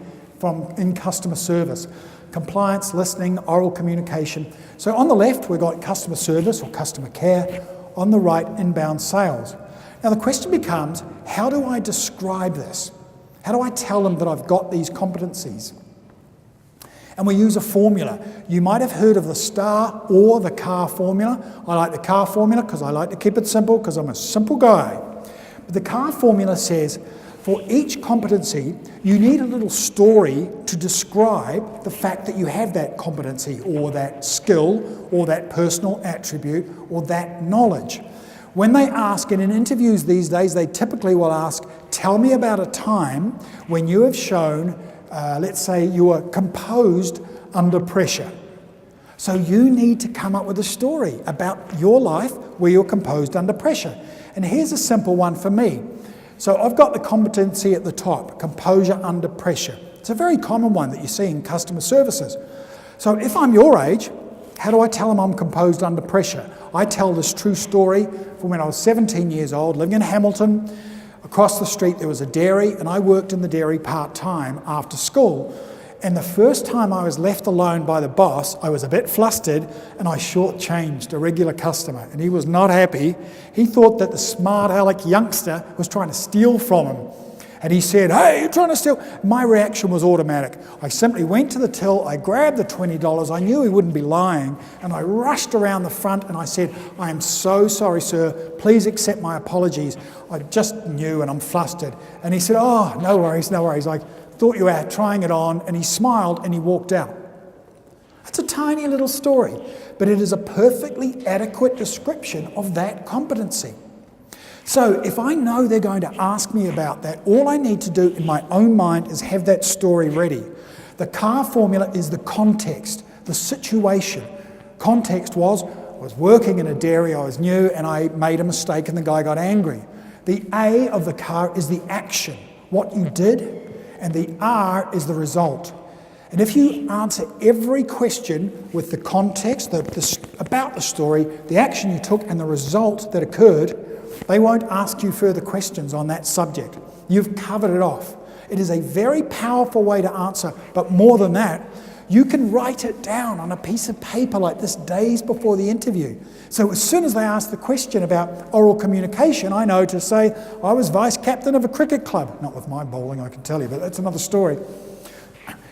in customer service. Compliance, listening, oral communication. So on the left, we've got customer service or customer care. On the right, inbound sales. Now the question becomes, how do I describe this? How do I tell them that I've got these competencies? And we use a formula. You might have heard of the STAR or the CAR formula. I like the CAR formula because I like to keep it simple because I'm a simple guy. But the CAR formula says, for each competency, you need a little story to describe the fact that you have that competency or that skill or that personal attribute or that knowledge. When they ask, and in interviews these days, they typically will ask, tell me about a time when you have shown, let's say you were composed under pressure. So you need to come up with a story about your life where you're composed under pressure. And here's a simple one for me. So I've got the competency at the top, composure under pressure. It's a very common one that you see in customer services. So if I'm your age, how do I tell them I'm composed under pressure? I tell this true story from when I was 17 years old, living in Hamilton. Across the street there was a dairy, and I worked in the dairy part-time after school. And the first time I was left alone by the boss, I was a bit flustered and I shortchanged a regular customer, and he was not happy. He thought that the smart aleck youngster was trying to steal from him. And he said, "Hey, you're trying to steal." My reaction was automatic. I simply went to the till, I grabbed the $20, I knew he wouldn't be lying, and I rushed around the front and I said, "I am so sorry, sir. Please accept my apologies. I just knew and I'm flustered." And he said, "Oh, no worries, no worries. I thought you were trying it on." And he smiled and he walked out. It's a tiny little story, but it is a perfectly adequate description of that competency. So if I know they're going to ask me about that, all I need to do in my own mind is have that story ready. The CAR formula is the context, the situation. Context was, I was working in a dairy, I was new, and I made a mistake and the guy got angry. The A of the CAR is the action, what you did, and the R is the result. And if you answer every question with the context about the story, the action you took, and the result that occurred, they won't ask you further questions on that subject. You've covered it off. It is a very powerful way to answer, but more than that, you can write it down on a piece of paper like this days before the interview. So as soon as they ask the question about oral communication, I know to say, "I was vice captain of a cricket club." Not with my bowling, I can tell you, but that's another story.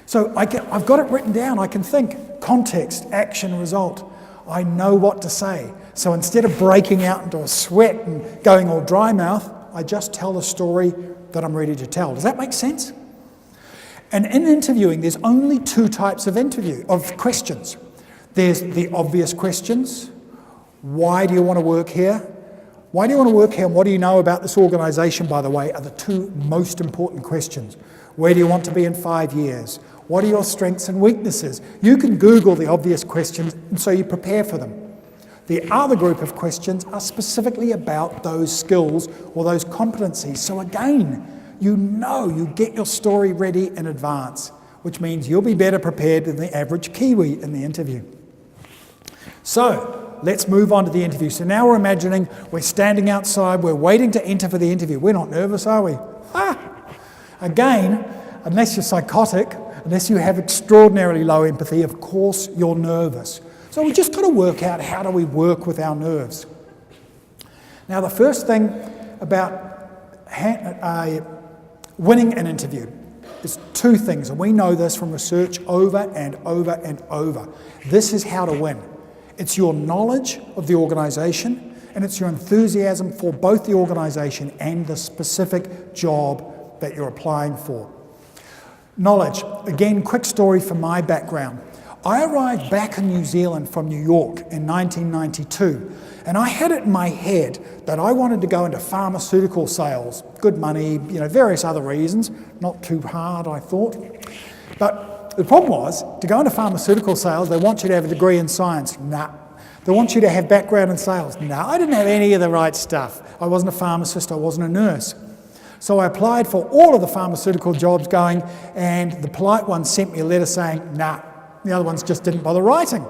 So I've got it written down. I can think context, action, result. I know what to say. So instead of breaking out into a sweat and going all dry mouth, I just tell the story that I'm ready to tell. Does that make sense? And in interviewing, there's only two types of questions. There's the obvious questions. Why do you want to work here? Why do you want to work here, and what do you know about this organisation, by the way, are the two most important questions. Where do you want to be in 5 years? What are your strengths and weaknesses? You can Google the obvious questions, and so you prepare for them. The other group of questions are specifically about those skills or those competencies. So again, you get your story ready in advance, which means you'll be better prepared than the average Kiwi in the interview. So let's move on to the interview. So now we're imagining we're standing outside, we're waiting to enter for the interview. We're not nervous, are we? Again, unless you're psychotic, unless you have extraordinarily low empathy, of course you're nervous. So we just got to work out, how do we work with our nerves? Now the first thing about winning an interview is two things, and we know this from research over and over and over. This is how to win. It's your knowledge of the organisation, and it's your enthusiasm for both the organisation and the specific job that you're applying for. Knowledge. Again, quick story from my background. I arrived back in New Zealand from New York in 1992, and I had it in my head that I wanted to go into pharmaceutical sales. Good money, various other reasons. Not too hard, I thought. But the problem was, to go into pharmaceutical sales, they want you to have a degree in science. Nah. They want you to have background in sales. Nah, I didn't have any of the right stuff. I wasn't a pharmacist, I wasn't a nurse. So I applied for all of the pharmaceutical jobs going, and the polite ones sent me a letter saying, nah. The other ones just didn't bother writing.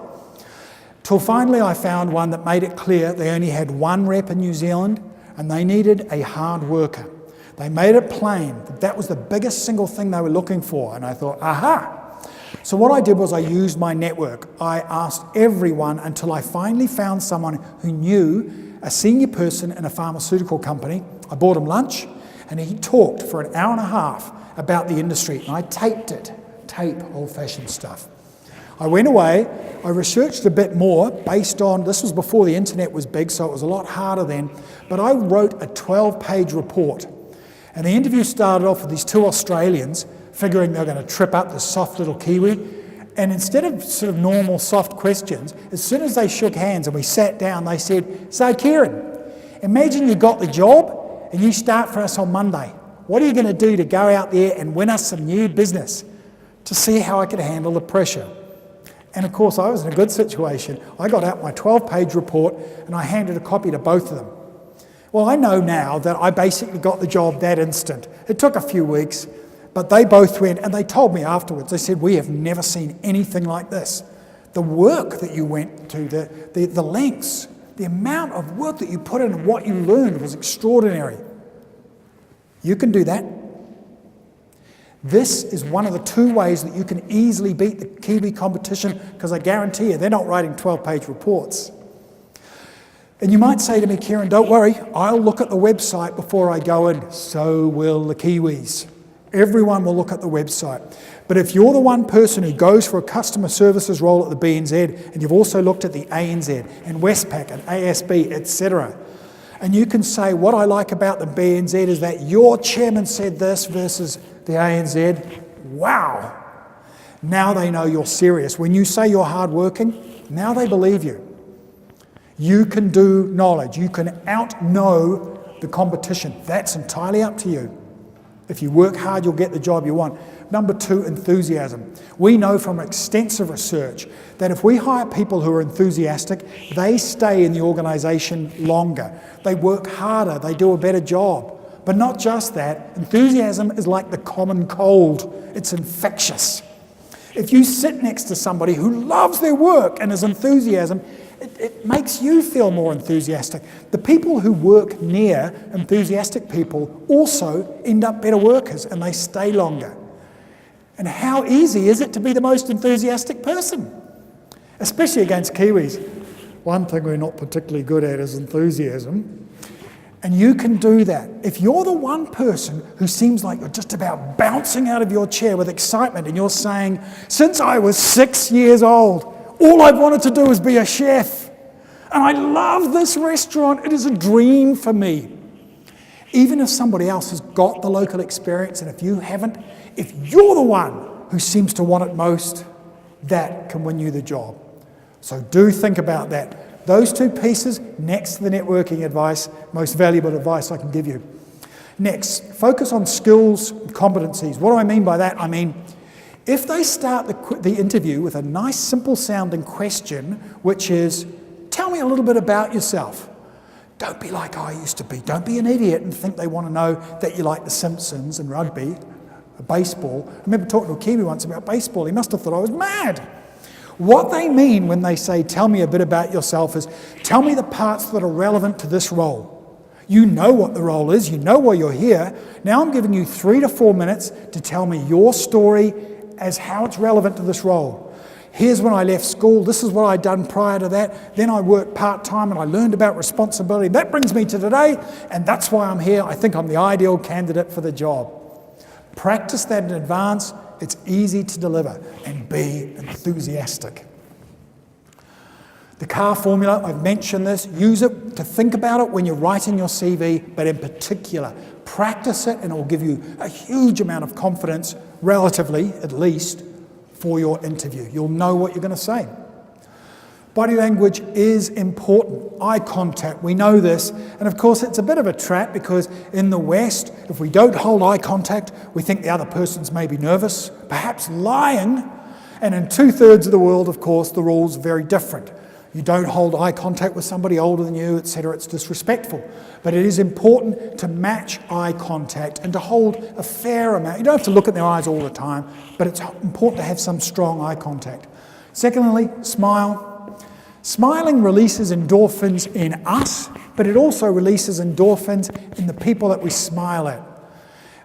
Till finally I found one that made it clear they only had one rep in New Zealand, and they needed a hard worker. They made it plain that that was the biggest single thing they were looking for, and I thought, aha! So what I did was I used my network. I asked everyone until I finally found someone who knew a senior person in a pharmaceutical company. I bought him lunch, and he talked for an hour and a half about the industry, and I taped it. Tape, old-fashioned stuff. I went away, I researched a bit more based on, this was before the internet was big, so it was a lot harder then, but I wrote a 12-page report. And the interview started off with these two Australians, figuring they were going to trip up this soft little Kiwi, and instead of sort of normal soft questions, as soon as they shook hands and we sat down, they said, "So Kieran, imagine you got the job and you start for us on Monday. What are you going to do to go out there and win us some new business?" To see how I could handle the pressure. And of course, I was in a good situation. I got out my 12-page report and I handed a copy to both of them. Well, I know now that I basically got the job that instant. It took a few weeks, but they both went, and they told me afterwards, they said, "We have never seen anything like this. The work that you went to, the lengths, the amount of work that you put in and what you learned was extraordinary." You can do that. This is one of the 2 ways that you can easily beat the Kiwi competition, because I guarantee you they're not writing 12-page reports. And you might say to me, Kieran, don't worry, I'll look at the website before I go in. So will the Kiwis. Everyone will look at the website. But if you're the one person who goes for a customer services role at the BNZ, and you've also looked at the ANZ and Westpac and ASB, etc., and you can say, what I like about the BNZ is that your chairman said this versus the ANZ, wow. Now they know you're serious. When you say you're hardworking, now they believe you. You can do knowledge. You can out-know the competition. That's entirely up to you. If you work hard, you'll get the job you want. Number 2, enthusiasm. We know from extensive research that if we hire people who are enthusiastic, they stay in the organisation longer. They work harder, they do a better job. But not just that, enthusiasm is like the common cold. It's infectious. If you sit next to somebody who loves their work and is enthusiasm, it makes you feel more enthusiastic. The people who work near enthusiastic people also end up better workers and they stay longer. And how easy is it to be the most enthusiastic person? Especially against Kiwis. One thing we're not particularly good at is enthusiasm. And you can do that. If you're the one person who seems like you're just about bouncing out of your chair with excitement and you're saying, since I was 6 years old, all I've wanted to do is be a chef. And I love this restaurant. It is a dream for me. Even if somebody else has got the local experience, and if you haven't, if you're the one who seems to want it most, that can win you the job. So do think about that. Those 2 pieces next to the networking advice, most valuable advice I can give you. Next, focus on skills and competencies. What do I mean by that? I mean, if they start the interview with a nice, simple-sounding question, which is, tell me a little bit about yourself. Don't be like I used to be. Don't be an idiot and think they want to know that you like The Simpsons and rugby, baseball. I remember talking to a Kiwi once about baseball. He must have thought I was mad. What they mean when they say, tell me a bit about yourself, is tell me the parts that are relevant to this role. You know what the role is. You know why you're here. Now I'm giving you 3 to 4 minutes to tell me your story as how it's relevant to this role. Here's when I left school. This is what I'd done prior to that. Then I worked part-time and I learned about responsibility. That brings me to today, and that's why I'm here. I think I'm the ideal candidate for the job. Practice that in advance. It's easy to deliver, and be enthusiastic. The CAR formula, I've mentioned this. Use it to think about it when you're writing your CV, but in particular, practice it and it will give you a huge amount of confidence, relatively at least, for your interview. You'll know what you're going to say. Body language is important. Eye contact, we know this. And of course, it's a bit of a trap because in the West, if we don't hold eye contact, we think the other person's maybe nervous, perhaps lying. And in 2/3 of the world, of course, the rule's very different. You don't hold eye contact with somebody older than you, etc. It's disrespectful. But it is important to match eye contact and to hold a fair amount. You don't have to look at their eyes all the time, but it's important to have some strong eye contact. Secondly, smile. Smiling releases endorphins in us, but it also releases endorphins in the people that we smile at.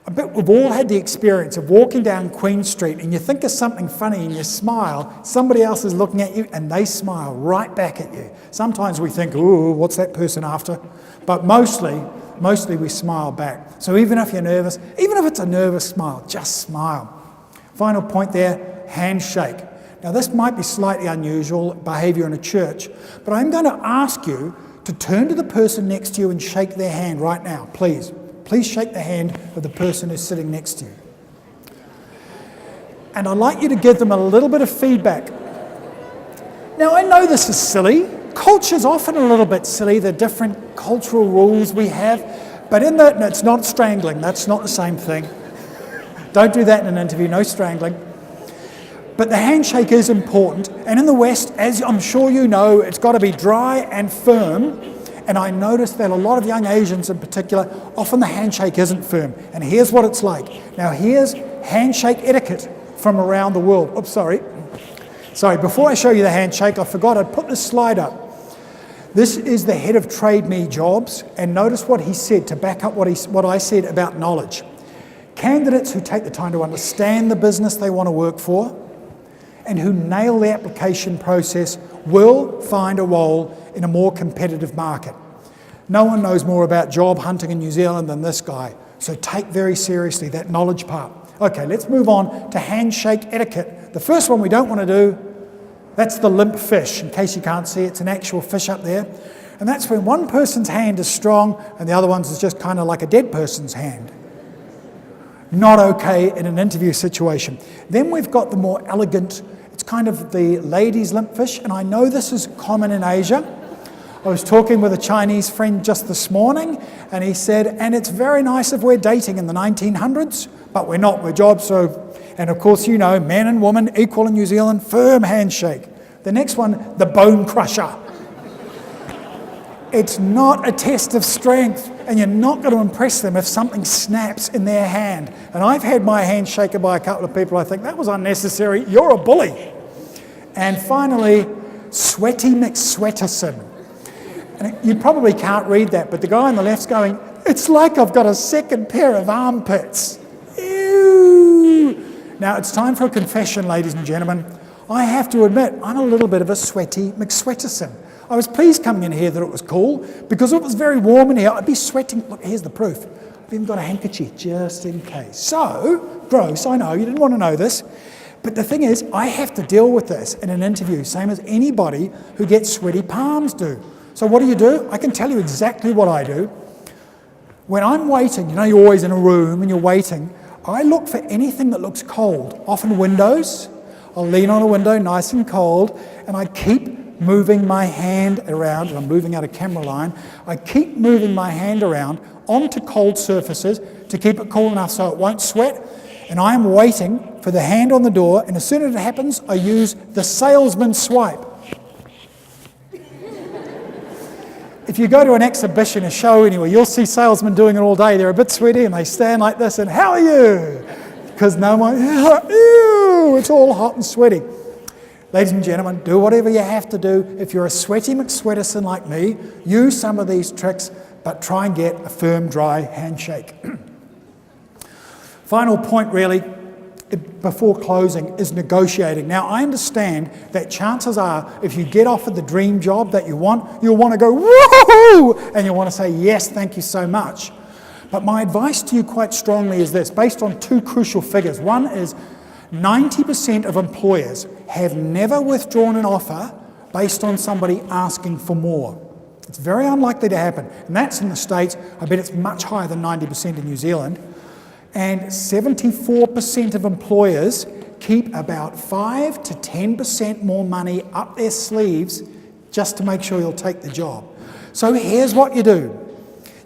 I bet we've all had the experience of walking down Queen Street and you think of something funny and you smile, somebody else is looking at you and they smile right back at you. Sometimes we think, ooh, what's that person after? But mostly we smile back. So even if you're nervous, even if it's a nervous smile, just smile. Final point there, handshake. Now this might be slightly unusual behaviour in a church, but I'm going to ask you to turn to the person next to you and shake their hand right now, please. Please shake the hand of the person who's sitting next to you. And I'd like you to give them a little bit of feedback. Now I know this is silly. Culture's often a little bit silly, the different cultural rules we have, but no, it's not strangling, that's not the same thing. Don't do that in an interview, no strangling. But the handshake is important, and in the West, as I'm sure you know, it's got to be dry and firm, and I noticed that a lot of young Asians in particular, often the handshake isn't firm, and here's what it's like. Now here's handshake etiquette from around the world. Oops, sorry, before I show you the handshake, I forgot I'd put this slide up. This is the head of Trade Me Jobs, and notice what he said to back up what I said about knowledge. Candidates who take the time to understand the business they want to work for and who nail the application process will find a role in a more competitive market. No one knows more about job hunting in New Zealand than this guy, so take very seriously that knowledge part. Okay, let's move on to handshake etiquette. The first one we don't want to do, that's the limp fish. In case you can't see, it's an actual fish up there. And that's when one person's hand is strong and the other one's is just kind of like a dead person's hand. Not okay in an interview situation. Then we've got the more elegant, it's kind of the ladies' limp fish, and I know this is common in Asia. I was talking with a Chinese friend just this morning, and he said, and it's very nice if we're dating in the 1900s, but we're not, we're jobs, so, and of course you know, man and woman equal in New Zealand, firm handshake. The next one, the bone crusher. It's not a test of strength, and you're not going to impress them if something snaps in their hand. And I've had my hand shaken by a couple of people, I think that was unnecessary, you're a bully. And finally, sweaty McSweaterson. And you probably can't read that, but the guy on the left's going, it's like I've got a second pair of armpits. Ew. Now it's time for a confession, ladies and gentlemen. I have to admit, I'm a little bit of a sweaty McSweaterson. I was pleased coming in here that it was cool, because if it was very warm in here, I'd be sweating. Look, here's the proof. I've even got a handkerchief just in case. So, gross, I know, you didn't want to know this. But the thing is, I have to deal with this in an interview, same as anybody who gets sweaty palms do. So what do? I can tell you exactly what I do. When I'm waiting, you know you're always in a room and you're waiting, I look for anything that looks cold, often windows. I'll lean on a window nice and cold, and I keep moving my hand around, and I'm moving out of camera line, I keep moving my hand around onto cold surfaces to keep it cool enough so it won't sweat, and I am waiting for the hand on the door, and as soon as it happens, I use the salesman swipe. If you go to an exhibition, a show anywhere, you'll see salesmen doing it all day. They're a bit sweaty and they stand like this and, how are you? Because no one, ew, it's all hot and sweaty. Ladies and gentlemen, do whatever you have to do. If you're a sweaty McSweaterson like me, use some of these tricks, but try and get a firm, dry handshake. Final point really, before closing, is negotiating. Now, I understand that chances are, if you get offered the dream job that you want, you'll want to go, woohoo, and you'll want to say, yes, thank you so much. But my advice to you quite strongly is this, based on two crucial figures. One is 90% of employers have never withdrawn an offer based on somebody asking for more. It's very unlikely to happen. And that's in the States. I bet it's much higher than 90% in New Zealand. And 74% of employers keep about 5 to 10% more money up their sleeves just to make sure you'll take the job. So here's what you do.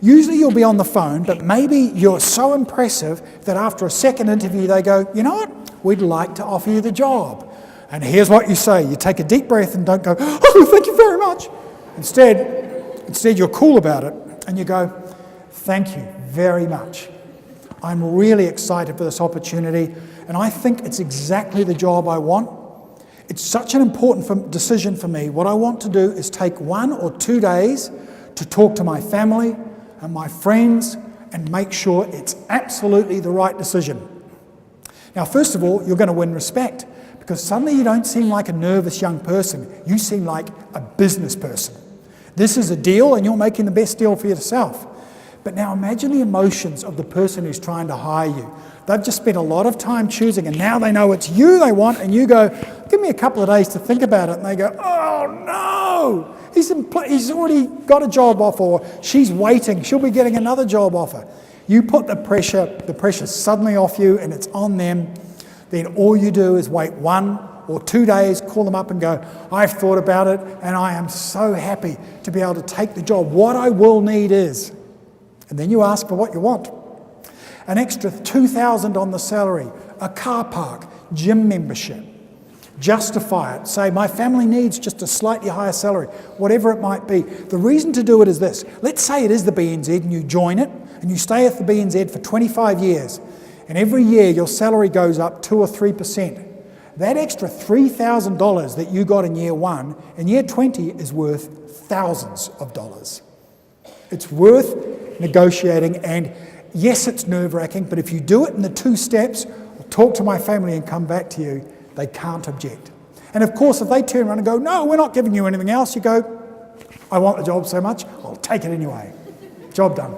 Usually you'll be on the phone, but maybe you're so impressive that after a second interview they go, you know what, we'd like to offer you the job. And here's what you say. You take a deep breath and don't go, oh, thank you very much. Instead you're cool about it and you go, thank you very much. I'm really excited for this opportunity, and I think it's exactly the job I want. It's such an important decision for me. What I want to do is take 1 or 2 days to talk to my family and my friends and make sure it's absolutely the right decision. Now, first of all, you're going to win respect, because suddenly you don't seem like a nervous young person. You seem like a business person. This is a deal, and you're making the best deal for yourself. But now imagine the emotions of the person who's trying to hire you. They've just spent a lot of time choosing, and now they know it's you they want, and you go, give me a couple of days to think about it. And they go, oh no, he's already got a job offer, or she's waiting, she'll be getting another job offer. You put the pressure suddenly off you, and it's on them. Then all you do is wait 1 or 2 days, call them up and go, I've thought about it, and I am so happy to be able to take the job. What I will need is... And then you ask for what you want. An extra $2,000 on the salary, a car park, gym membership. Justify it. Say, my family needs just a slightly higher salary, whatever it might be. The reason to do it is this. Let's say it is the BNZ and you join it and you stay at the BNZ for 25 years. And every year your salary goes up 2 or 3%. That extra $3,000 that you got in year 1, in year 20 is worth thousands of dollars. It's worth negotiating, and yes, it's nerve-wracking, but if you do it in the 2 steps, I'll talk to my family and come back to you, they can't object. And of course, if they turn around and go, no, we're not giving you anything else, you go, I want the job so much, I'll take it anyway. Job done.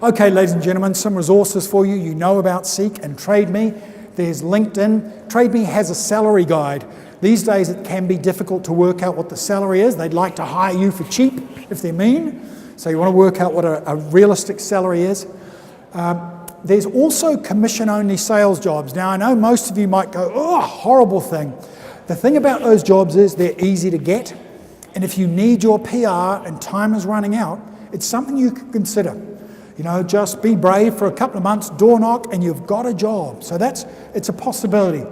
Okay, ladies and gentlemen, some resources for you. You know about Seek and TradeMe. There's LinkedIn. TradeMe has a salary guide. These days it can be difficult to work out what the salary is. They'd like to hire you for cheap if they're mean. So you want to work out what a realistic salary is. There's also commission-only sales jobs. Now I know most of you might go, oh, horrible thing. The thing about those jobs is they're easy to get. And if you need your PR and time is running out, it's something you can consider. You know, just be brave for a couple of months, door knock, and you've got a job. So it's a possibility.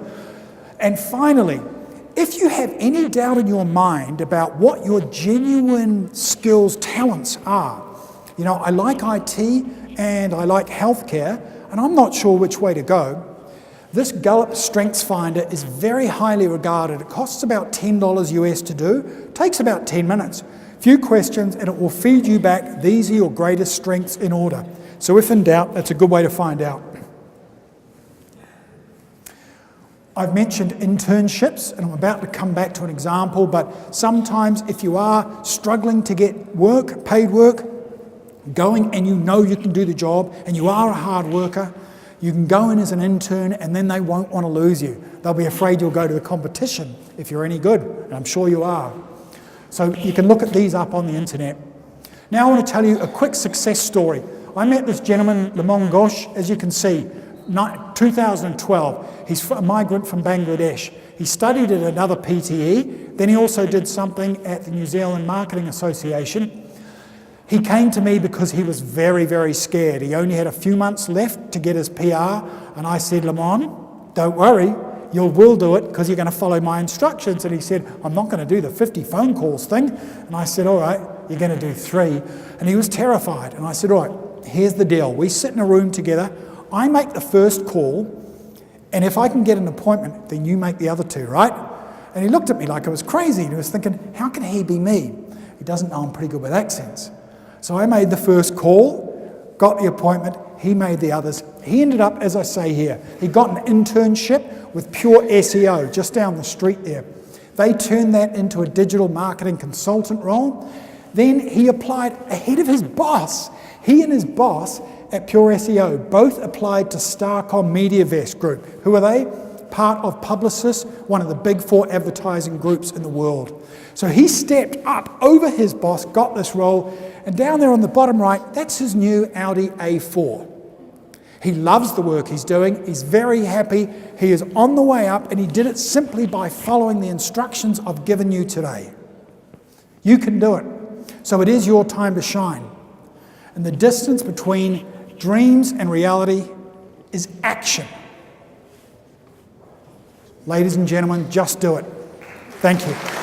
And finally, if you have any doubt in your mind about what your genuine skills, talents are, you know, I like IT and I like healthcare, and I'm not sure which way to go, this Gallup Strengths Finder is very highly regarded. It costs about $10 US to do, takes about 10 minutes. Few questions and it will feed you back, these are your greatest strengths in order. So if in doubt, that's a good way to find out. I've mentioned internships, and I'm about to come back to an example, but sometimes if you are struggling to get work, paid work, going and you know you can do the job and you are a hard worker, you can go in as an intern and then they won't want to lose you. They'll be afraid you'll go to the competition if you're any good, and I'm sure you are. So you can look at these up on the internet. Now I want to tell you a quick success story. I met this gentleman, Lamon Ghosh, as you can see, 2012. He's a migrant from Bangladesh. He studied at another PTE, then he also did something at the New Zealand Marketing Association. He came to me because he was very, very scared. He only had a few months left to get his PR, and I said, Lamon, don't worry, you will do it because you're going to follow my instructions. And he said, I'm not going to do the 50 phone calls thing. And I said, all right, you're going to do 3. And he was terrified. And I said, all right, here's the deal. We sit in a room together. I make the first call, and if I can get an appointment, then you make the other 2, right? And he looked at me like I was crazy. And he was thinking, how can he be me? He doesn't know I'm pretty good with accents. So I made the first call, got the appointment. He made the others. He ended up, as I say here, he got an internship with Pure SEO just down the street there. They turned that into a digital marketing consultant role. Then he applied ahead of his boss. He and his boss at Pure SEO both applied to Starcom MediaVest Group. Who are they? Part of Publicis, one of the big 4 advertising groups in the world. So he stepped up over his boss, got this role, and down there on the bottom right, that's his new Audi A4. He loves the work he's doing, he's very happy, he is on the way up, and he did it simply by following the instructions I've given you today. You can do it. So it is your time to shine. And the distance between dreams and reality is action. Ladies and gentlemen, just do it. Thank you.